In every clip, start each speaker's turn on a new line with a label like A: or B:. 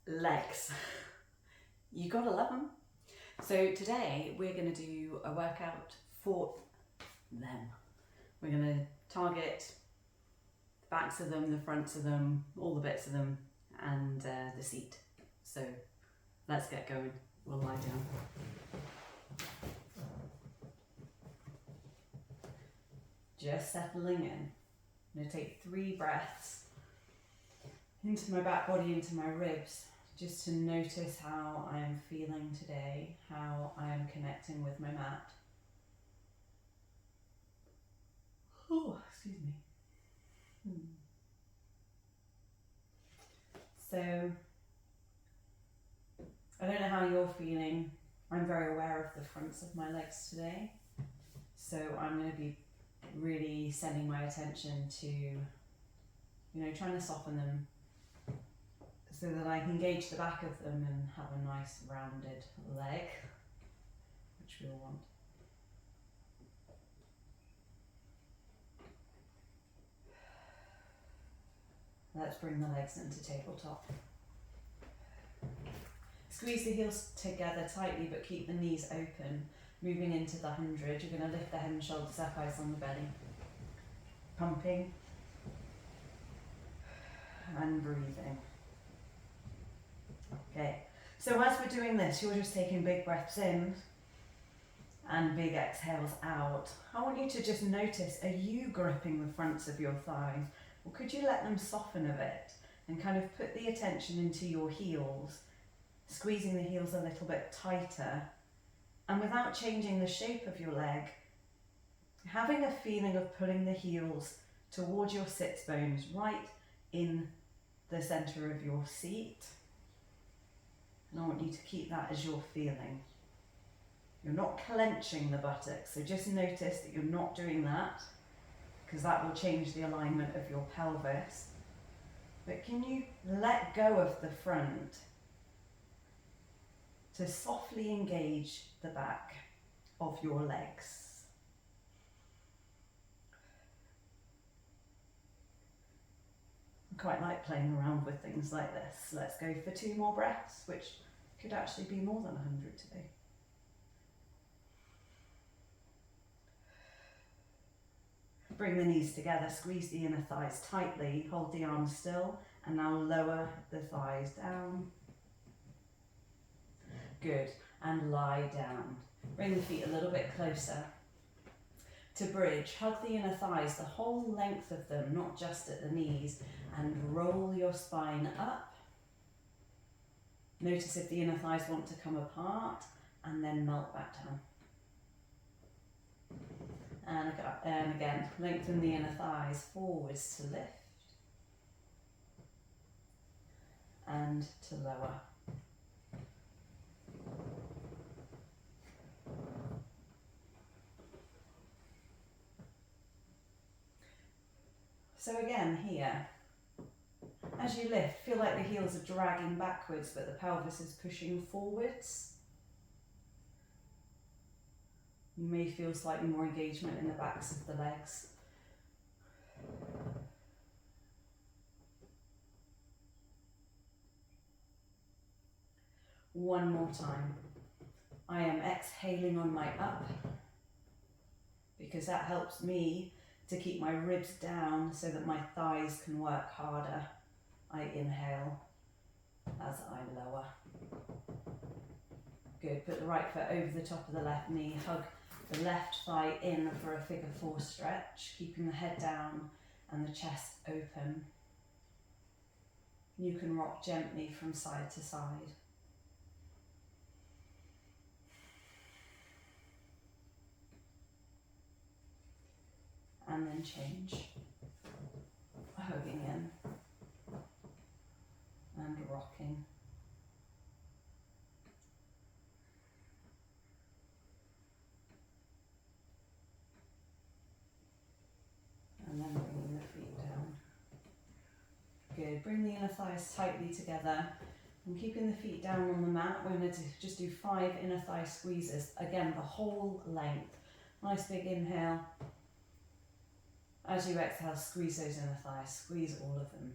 A: Legs. You gotta love them. So today we're gonna do a workout for them. We're gonna target the backs of them, the fronts of them, all the bits of them, and the seat. So let's get going. We'll lie down. Just settling in. I'm gonna take 3 breaths into my back body, into my ribs, just to notice how I am feeling today, how I am connecting with my mat. Oh, excuse me. So, I don't know how you're feeling. I'm very aware of the fronts of my legs today. So I'm going to be really sending my attention to, trying to soften them so that I can engage the back of them and have a nice rounded leg, which we'll want. Let's bring the legs into tabletop. Squeeze the heels together tightly, but keep the knees open. Moving into the 100, you're going to lift the head and shoulders up, eyes on the belly. Pumping and breathing. Okay, so as we're doing this, you're just taking big breaths in and big exhales out. I want you to just notice, are you gripping the fronts of your thighs? Or could you let them soften a bit and kind of put the attention into your heels, squeezing the heels a little bit tighter, and without changing the shape of your leg, having a feeling of pulling the heels towards your sits bones, right in the center of your seat. And I want you to keep that as you're feeling. You're not clenching the buttocks, so just notice that you're not doing that, because that will change the alignment of your pelvis. But can you let go of the front to softly engage the back of your legs? I quite like playing around with things like this. Let's go for 2 more breaths, which could actually be more than 100 today. Bring the knees together, squeeze the inner thighs tightly, hold the arms still, and now lower the thighs down. Good, and lie down. Bring the feet a little bit closer. To bridge, hug the inner thighs, the whole length of them, not just at the knees, and roll your spine up. Notice if the inner thighs want to come apart, and then melt back down. And again, lengthen the inner thighs forwards to lift and to lower. So again, here, as you lift, feel like the heels are dragging backwards, but the pelvis is pushing forwards. You may feel slightly more engagement in the backs of the legs. One more time. I am exhaling on my up, because that helps me to keep my ribs down so that my thighs can work harder. I inhale as I lower. Good, put the right foot over the top of the left knee, hug the left thigh in for a figure 4 stretch, keeping the head down and the chest open. You can rock gently from side to side. And then change. Hugging in and rocking. And then bringing the feet down. Good, bring the inner thighs tightly together and keeping the feet down on the mat. We're going to just do 5 inner thigh squeezes. Again, the whole length. Nice big inhale. As you exhale, squeeze those inner thighs, squeeze all of them.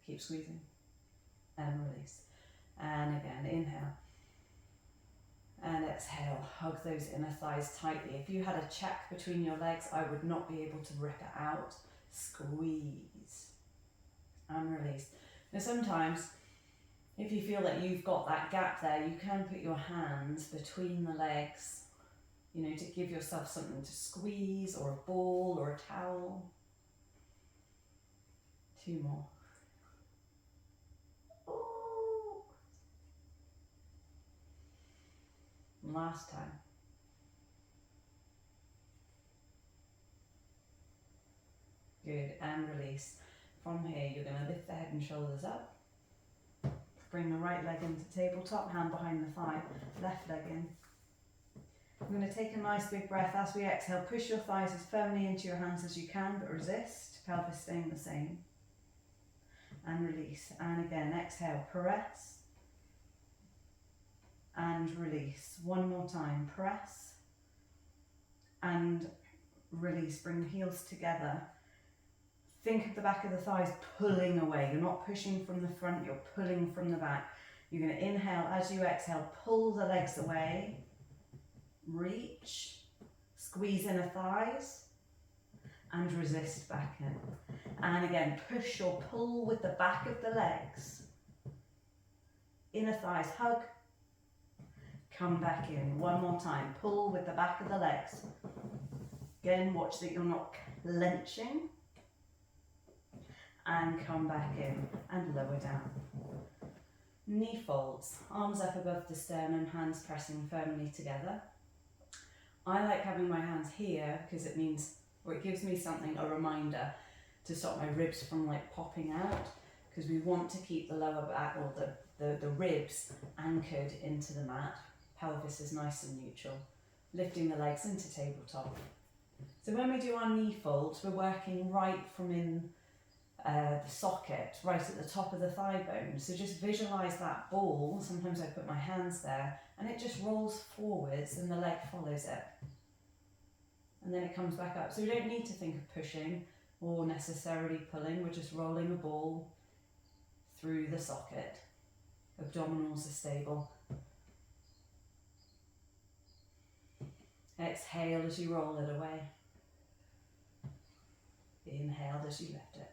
A: Keep squeezing and release. And again, inhale. And exhale, hug those inner thighs tightly. If you had a check between your legs, I would not be able to rip it out. Squeeze and release. Now sometimes, if you feel that you've got that gap there, you can put your hands between the legs, you know, to give yourself something to squeeze, or a ball or a towel. 2 more. Ooh. Last time. Good, and release. From here, you're going to lift the head and shoulders up. Bring the right leg into tabletop, hand behind the thigh, left leg in. We're going to take a nice big breath. As we exhale, push your thighs as firmly into your hands as you can, but resist, pelvis staying the same. And release. And again, exhale, press. And release. One more time, press. And release. Bring the heels together. Think of the back of the thighs pulling away. You're not pushing from the front, you're pulling from the back. You're going to inhale. As you exhale, pull the legs away. Reach. Squeeze inner thighs. And resist back in. And again, push or pull with the back of the legs. Inner thighs hug. Come back in. One more time. Pull with the back of the legs. Again, watch that you're not clenching. And come back in and lower down. Knee folds, arms up above the sternum, hands pressing firmly together. I like having my hands here because it means, or it gives me something, a reminder to stop my ribs from like popping out, because we want to keep the lower back or the ribs anchored into the mat. Pelvis is nice and neutral. Lifting the legs into tabletop. So when we do our knee folds, we're working right from in the socket, right at the top of the thigh bone. So just visualize that ball. Sometimes I put my hands there and it just rolls forwards and the leg follows it. And then it comes back up. So we don't need to think of pushing or necessarily pulling. We're just rolling a ball through the socket. Abdominals are stable. Exhale as you roll it away. Inhale as you lift it.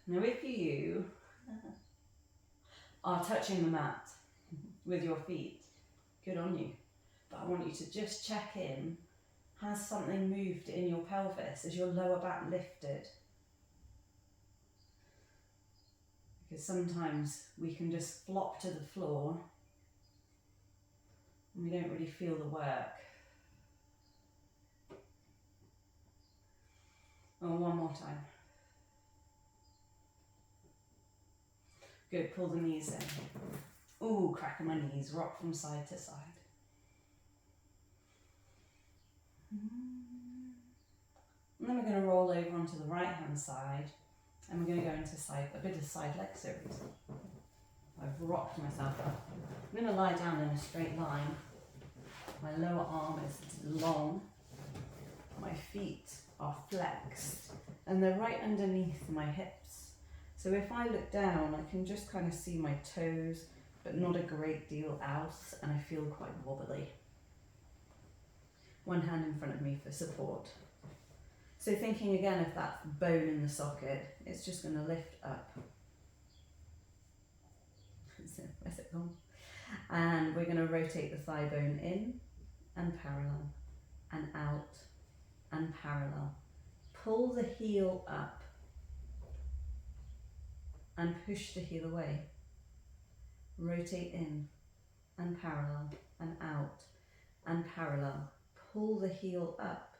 A: Now if you are touching the mat with your feet, good on you. But I want you to just check in. Has something moved in your pelvis? Is your lower back lifted? Because sometimes we can just flop to the floor and we don't really feel the work. Oh, one more time. Good, pull the knees in. Ooh, cracking my knees, rock from side to side. And then we're going to roll over onto the right hand side and we're going to go into a bit of side leg series. I've rocked myself up. I'm going to lie down in a straight line. My lower arm is long. My feet are flexed and they're right underneath my hips. So if I look down, I can just kind of see my toes, but not a great deal else, and I feel quite wobbly. One hand in front of me for support. So thinking again of that bone in the socket, it's just going to lift up. Where's it gone? And we're going to rotate the thigh bone in and parallel, and out and parallel. Pull the heel up and push the heel away. Rotate in and parallel and out and parallel. Pull the heel up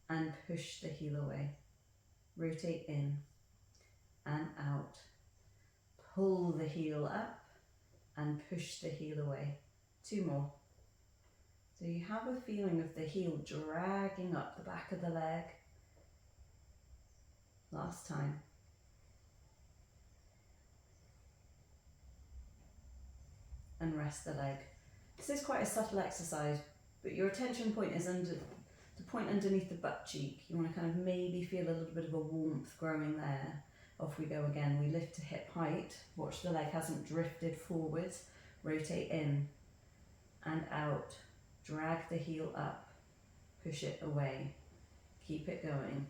A: and push the heel away. Rotate in and out. Pull the heel up and push the heel away. 2 more. So you have a feeling of the heel dragging up the back of the leg. Last time. and rest the leg. This is quite a subtle exercise, but your attention point is under the point underneath the butt cheek. You want to kind of maybe feel a little bit of a warmth growing there. Off we go again. We lift to hip height. Watch the leg hasn't drifted forwards. Rotate in and out. Drag the heel up. Push it away. Keep it going.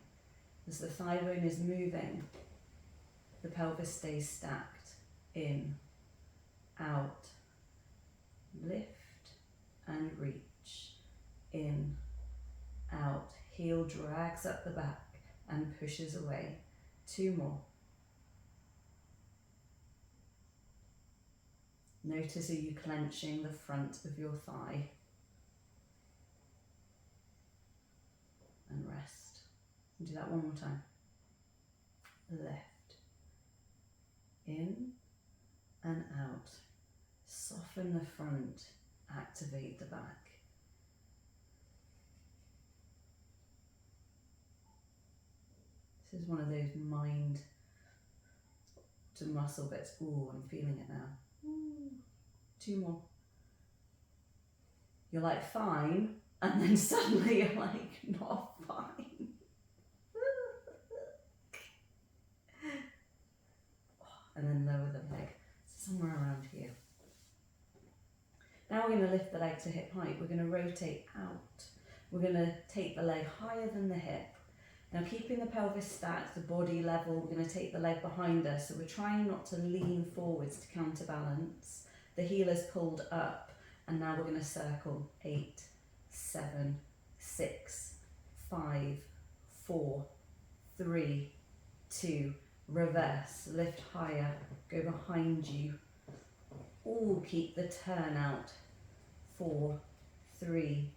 A: As the thigh bone is moving, the pelvis stays stacked. In, out, lift and reach. In, out. Heel drags up the back and pushes away. 2 more. Notice, are you clenching the front of your thigh? And rest. Do that one more time. Left. In and out. Soften the front. Activate the back. This is one of those mind to muscle bits. Ooh, I'm feeling it now. Ooh. 2 more. You're like, fine, and then suddenly you're like, not fine. And then lower the leg, somewhere around here. Now we're going to lift the leg to hip height. We're going to rotate out. We're going to take the leg higher than the hip. Now keeping the pelvis stacked, the body level, we're going to take the leg behind us. So we're trying not to lean forwards to counterbalance. The heel is pulled up, and now we're going to circle. 8, 7, 6, 5, 4, 3, 2, reverse, lift higher, go behind you. All keep the turn out. 4, 3,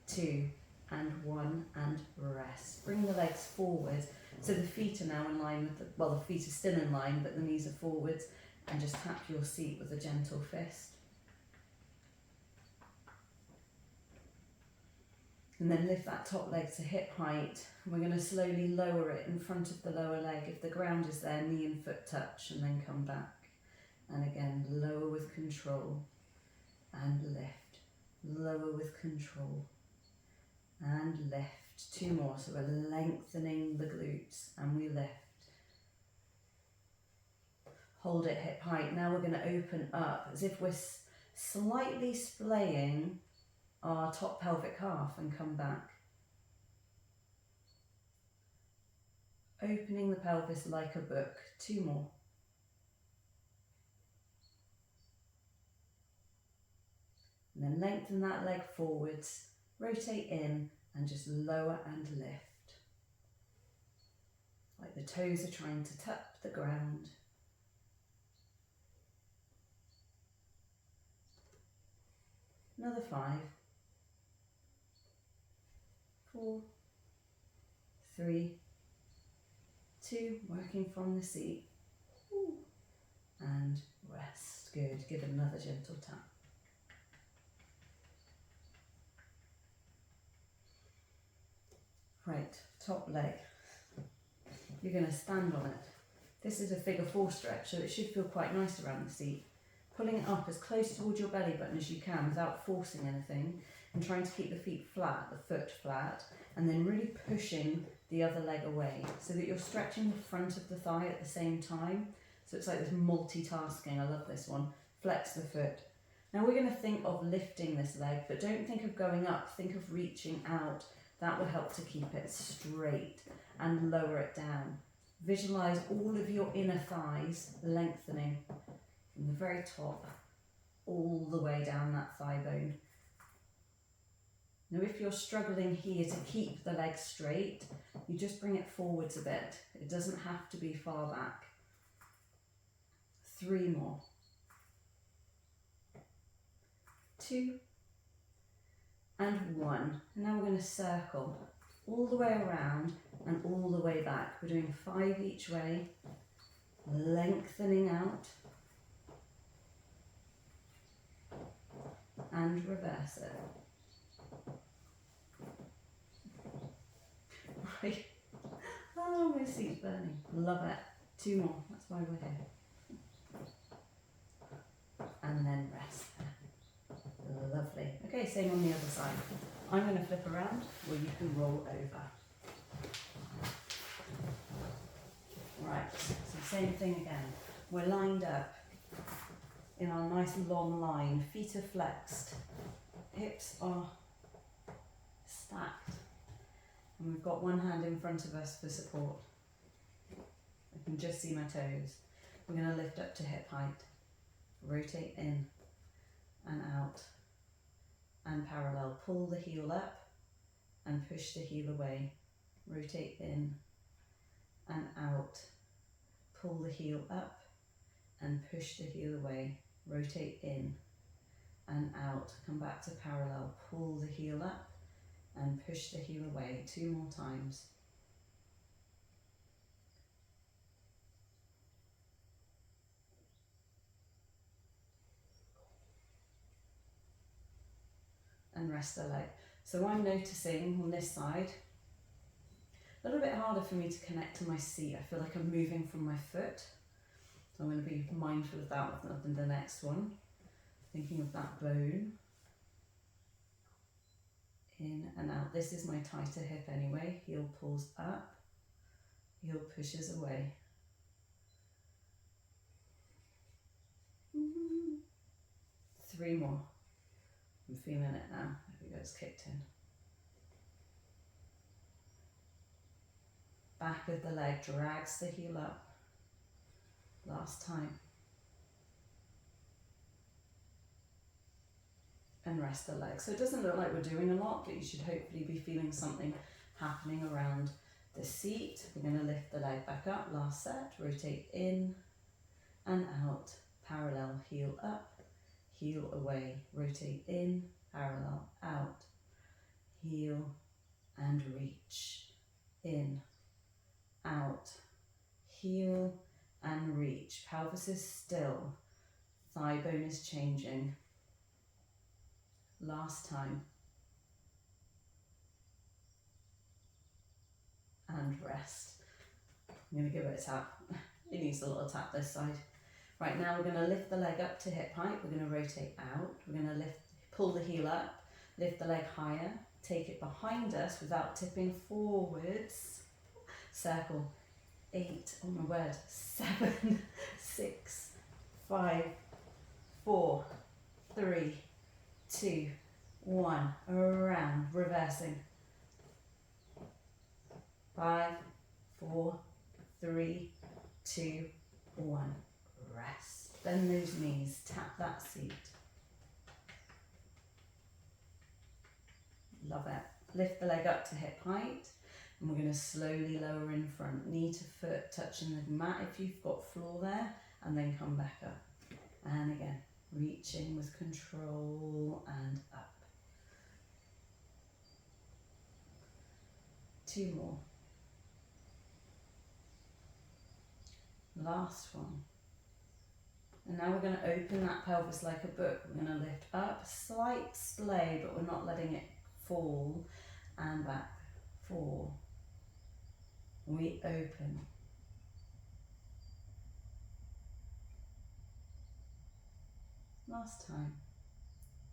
A: 2, and 1, and rest. Bring the legs forward. So the feet are now in line with the feet are still in line, but the knees are forwards, and just tap your seat with a gentle fist. And then lift that top leg to hip height. We're going to slowly lower it in front of the lower leg. If the ground is there, knee and foot touch, and then come back. And again, lower with control, and lift. Lower with control, and lift. 2 more. So we're lengthening the glutes, and we lift. Hold it hip height. Now we're going to open up as if we're slightly splaying our top pelvic half and come back. Opening the pelvis like a book. 2 more. And then lengthen that leg forwards, rotate in, and just lower and lift. Like the toes are trying to tap the ground. Another 5, 4, 3, 2, working from the seat. And rest. Good. Give it another gentle tap. Right, top leg. You're going to stand on it. This is a figure 4 stretch, so it should feel quite nice around the seat. Pulling it up as close towards your belly button as you can without forcing anything, and trying to keep the feet flat, the foot flat, and then really pushing the other leg away so that you're stretching the front of the thigh at the same time. So it's like this multitasking. I love this one. Flex the foot. Now we're going to think of lifting this leg, but don't think of going up. Think of reaching out. That will help to keep it straight and lower it down. Visualize all of your inner thighs lengthening from the very top all the way down that thigh bone. Now if you're struggling here to keep the leg straight, you just bring it forwards a bit. It doesn't have to be far back. 3 more. 2 and 1. And now we're going to circle all the way around and all the way back. We're doing 5 each way, lengthening out, and reverse it. Right. Oh, my seat's burning. Love it. 2 more. That's why we're here. And then rest there. Okay, same on the other side. I'm going to flip around, or you can roll over. Right, so same thing again. We're lined up in our nice long line. Feet are flexed. Hips are stacked. And we've got one hand in front of us for support. I can just see my toes. We're going to lift up to hip height. Rotate in and out and parallel. Pull the heel up and push the heel away. Rotate in and out. Pull the heel up and push the heel away. Rotate in and out. Come back to parallel. Pull the heel up and push the heel away. 2 more times. And rest the leg. So I'm noticing on this side, a little bit harder for me to connect to my seat. I feel like I'm moving from my foot. So I'm going to be mindful of that with the next one. Thinking of that bone. In and out. This is my tighter hip anyway. Heel pulls up. Heel pushes away. 3 more. I'm feeling it now. There we go, it's kicked in. Back of the leg drags the heel up. Last time. And rest the leg. So it doesn't look like we're doing a lot, but you should hopefully be feeling something happening around the seat. We're going to lift the leg back up. Last set. Rotate in and out. Parallel. Heel up. Heel away. Rotate in. Parallel. Out. Heel and reach. In. Out. Heel and reach. Pelvis is still. Thigh bone is changing. Last time. And rest. I'm going to give it a tap. It needs a little tap this side. Right, now we're going to lift the leg up to hip height. We're going to rotate out. We're going to pull the heel up, lift the leg higher, take it behind us without tipping forwards. Circle. 8, oh my word, 7, 6, 5, 4, 3, 2, 1, around, reversing. 5, 4, 3, 2, 1, rest. Bend those knees, tap that seat. Love it. Lift the leg up to hip height. And we're going to slowly lower in front, knee to foot touching the mat if you've got floor there, and then come back up. And again, reaching with control and up. 2 more. Last one. And now we're going to open that pelvis like a book. We're going to lift up, slight splay, but we're not letting it fall, and back. 4. We open. Last time.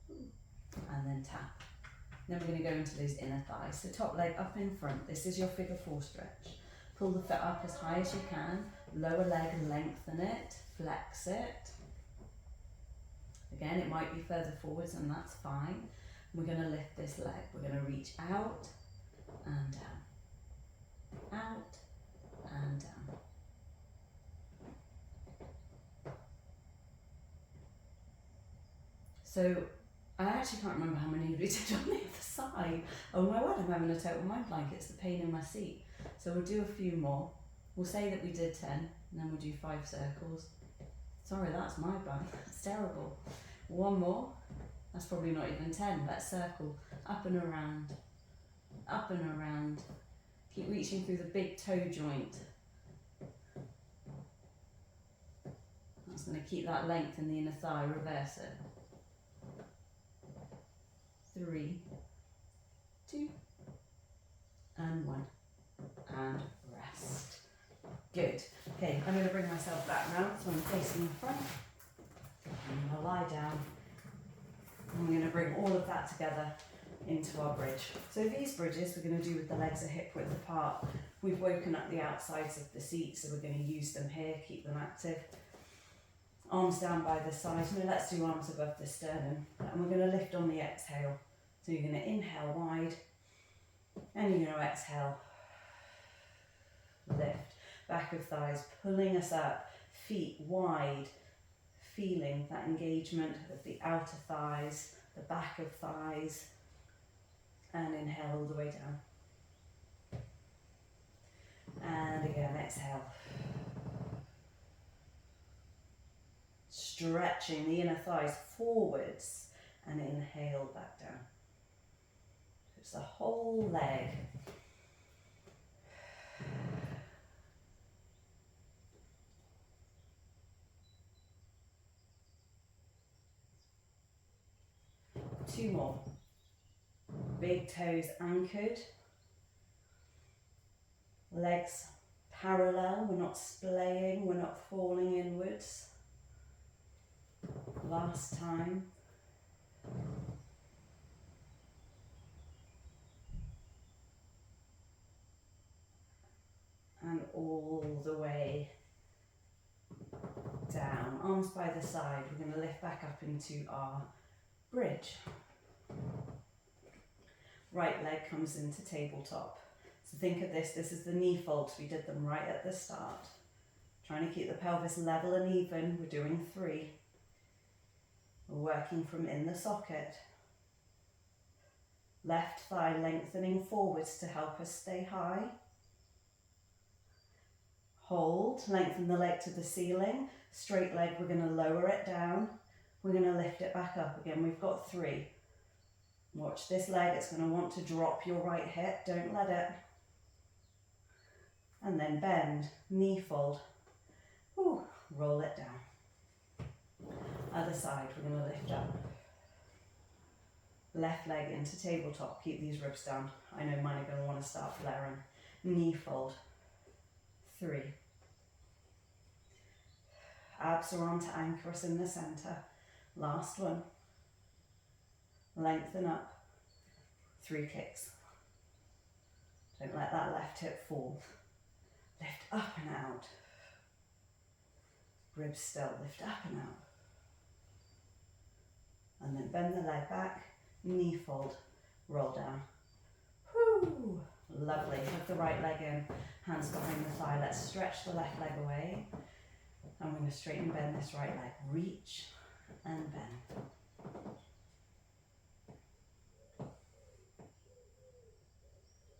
A: And then tap. Then we're going to go into those inner thighs. So top leg up in front. This is your figure 4 stretch. Pull the foot up as high as you can. Lower leg, lengthen it. Flex it. Again, it might be further forwards and that's fine. We're going to lift this leg. We're going to reach out and down. Out and down. So I actually can't remember how many we did on the other side. Oh my word, I'm having a total mind blank. It's the pain in my seat. So we'll do a few more. We'll say that we did 10 and then we'll do 5 circles. Sorry, that's my bad. That's terrible. 1 more. That's probably not even 10. Let's circle up and around. Up and around. Keep reaching through the big toe joint. That's going to keep that length in the inner thigh. Reverse it. 3, 2, and 1. And rest. Good. Okay, I'm going to bring myself back now, so I'm facing the front. I'm going to lie down. I'm going to bring all of that together into our bridge. So these bridges we're going to do with the legs a hip width apart. We've woken up the outsides of the seat, so we're going to use them here, keep them active. Arms down by the sides. No, let's do arms above the sternum. And we're going to lift on the exhale. So you're going to inhale wide, and you're going to exhale, lift. Back of thighs pulling us up, feet wide, feeling that engagement of the outer thighs, the back of thighs, and inhale all the way down. And again, exhale. Stretching the inner thighs forwards and inhale back down. It's the whole leg. Two more. Big toes anchored. Legs parallel, we're not splaying, we're not falling inwards. Last time. And all the way down. Arms by the side, we're going to lift back up into our bridge. Right leg comes into tabletop. So think of this is the knee folds. We did them right at the start. Trying to keep the pelvis level and even. We're doing 3. We're working from in the socket. Left thigh lengthening forwards to help us stay high. Hold, lengthen the leg to the ceiling. Straight leg, we're going to lower it down. We're going to lift it back up again. We've got 3. Watch this leg, it's going to want to drop your right hip. Don't let it. And then bend, knee fold. Ooh, roll it down. Other side, we're going to lift up. Left leg into tabletop. Keep these ribs down. I know mine are going to want to start flaring. Knee fold. 3. Abs are on to anchor us in the center. Last one. Lengthen up. 3 kicks. Don't let that left hip fall. Lift up and out. Ribs still. Lift up and out. And then bend the leg back. Knee fold. Roll down. Whoo! Lovely. Hug the right leg in. Hands behind the thigh. Let's stretch the left leg away. I'm going to straighten bend this right leg. Reach and bend.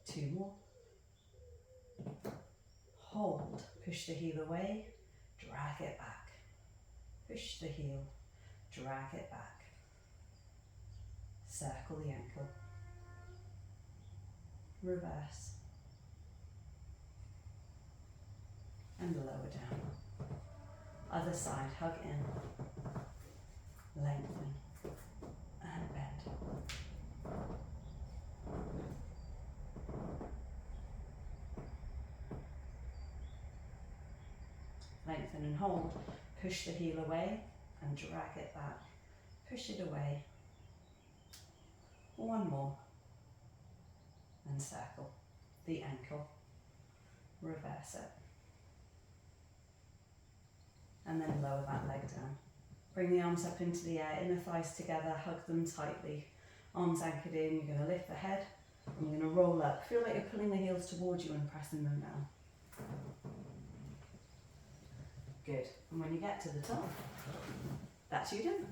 A: Two more. Hold. Push the heel away. Drag it back. Push the heel. Drag it back. Circle the ankle. Reverse. And lower down. Other side, hug in. Lengthen. And bend. Lengthen and hold. Push the heel away and drag it back. Push it away. One more. And circle the ankle. Reverse it. And then lower that leg down. Bring the arms up into the air, inner thighs together, hug them tightly. Arms anchored in, you're going to lift the head and you're going to roll up. Feel like you're pulling the heels towards you and pressing them down. Good. And when you get to the top, that's you done.